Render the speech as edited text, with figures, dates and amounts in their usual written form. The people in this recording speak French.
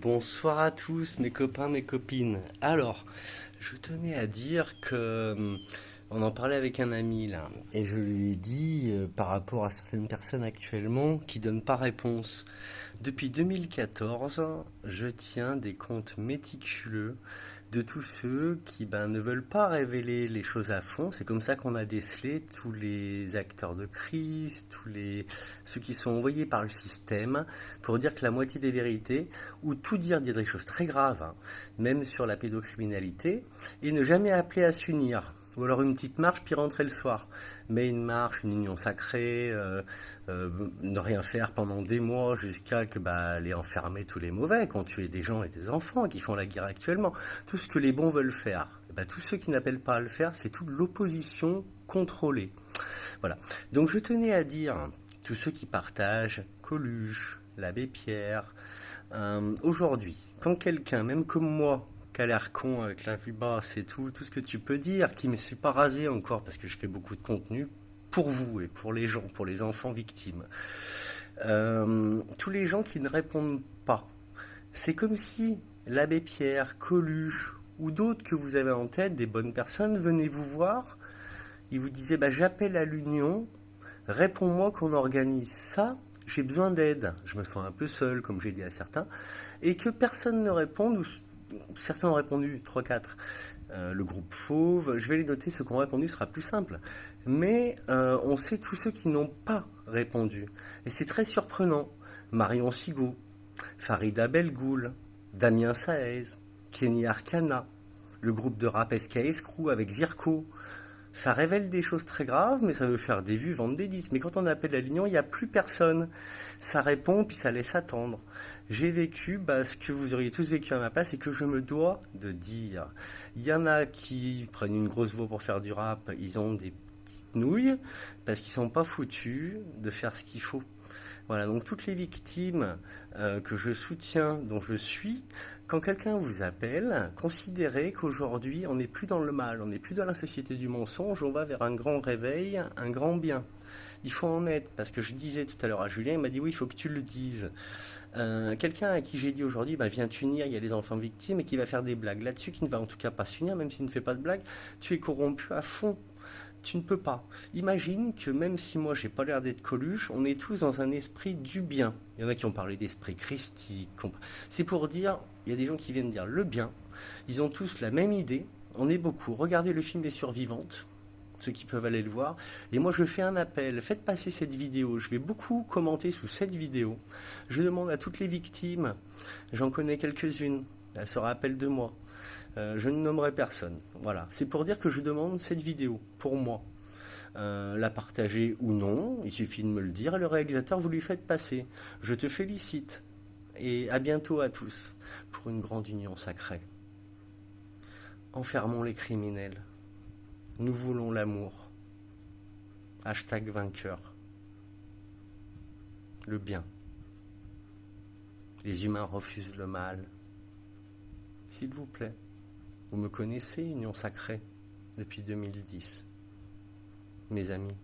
Bonsoir à tous, mes copains, mes copines. Alors, je tenais à dire que on en parlait avec un ami là, et je lui ai dit par rapport à certaines personnes actuellement qui donnent pas réponse. Depuis 2014, je tiens des comptes méticuleux de tous ceux qui ne veulent pas révéler les choses à fond. C'est comme ça qu'on a décelé tous les acteurs de crise, ceux qui sont envoyés par le système pour dire que la moitié des vérités, ou tout dire des choses très graves, hein, même sur la pédocriminalité, et ne jamais appeler à s'unir. Ou alors une petite marche puis rentrer le soir. Mais une marche, une union sacrée, ne rien faire pendant des mois jusqu'à que les enfermer tous les mauvais, qui ont tué des gens et des enfants, qui font la guerre actuellement. Tout ce que les bons veulent faire. Tous ceux qui n'appellent pas à le faire, c'est toute l'opposition contrôlée. Voilà. Donc je tenais à dire, tous ceux qui partagent Coluche, l'abbé Pierre, aujourd'hui, quand quelqu'un, même comme moi, qui a l'air con avec la vue basse et tout ce que tu peux dire, qui ne me suis pas rasé encore parce que je fais beaucoup de contenu pour vous et pour les gens, pour les enfants victimes. Tous les gens qui ne répondent pas, c'est comme si l'abbé Pierre, Coluche ou d'autres que vous avez en tête, des bonnes personnes, venaient vous voir, ils vous disaient j'appelle à l'union, réponds-moi qu'on organise ça, j'ai besoin d'aide, je me sens un peu seul, comme j'ai dit à certains, et que personne ne réponde, ou certains ont répondu, 3-4. Le groupe Fauve, je vais les noter, ceux qui ont répondu sera plus simple. Mais on sait tous ceux qui n'ont pas répondu. Et c'est très surprenant. Marion Sigaud, Farida Belgoul, Damien Saez, Kenny Arcana, le groupe de rap SKS Crew avec Zirko. Ça révèle des choses très graves, mais ça veut faire des vues, vendre des disques. Mais quand on appelle à l'union, il n'y a plus personne. Ça répond, puis ça laisse attendre. J'ai vécu ce que vous auriez tous vécu à ma place et que je me dois de dire. Il y en a qui prennent une grosse voix pour faire du rap, ils ont des petites nouilles, parce qu'ils sont pas foutus de faire ce qu'il faut. Voilà, donc toutes les victimes que je soutiens, dont je suis, quand quelqu'un vous appelle, considérez qu'aujourd'hui, on n'est plus dans le mal, on n'est plus dans la société du mensonge, on va vers un grand réveil, un grand bien. Il faut en être, parce que je disais tout à l'heure à Julien, il m'a dit oui, il faut que tu le dises. Quelqu'un à qui j'ai dit aujourd'hui, viens t'unir, il y a les enfants victimes, et qui va faire des blagues là-dessus, qui ne va en tout cas pas s'unir, même s'il ne fait pas de blagues, tu es corrompu à fond. Tu ne peux pas. Imagine que même si moi j'ai pas l'air d'être Coluche, on est tous dans un esprit du bien. Il y en a qui ont parlé d'esprit christique. C'est pour dire, il y a des gens qui viennent dire le bien. Ils ont tous la même idée. On est beaucoup. Regardez le film Les Survivantes, ceux qui peuvent aller le voir. Et moi je fais un appel. Faites passer cette vidéo. Je vais beaucoup commenter sous cette vidéo. Je demande à toutes les victimes. J'en connais quelques-unes. Elles se rappellent de moi. Je ne nommerai personne. Voilà. C'est pour dire que je demande cette vidéo pour moi. La partager ou non, il suffit de me le dire et le réalisateur, vous lui faites passer. Je te félicite. Et à bientôt à tous pour une grande union sacrée. Enfermons les criminels. Nous voulons l'amour. Hashtag vainqueur. Le bien. Les humains refusent le mal. S'il vous plaît. Vous me connaissez, Union Sacrée, depuis 2010. Mes amis.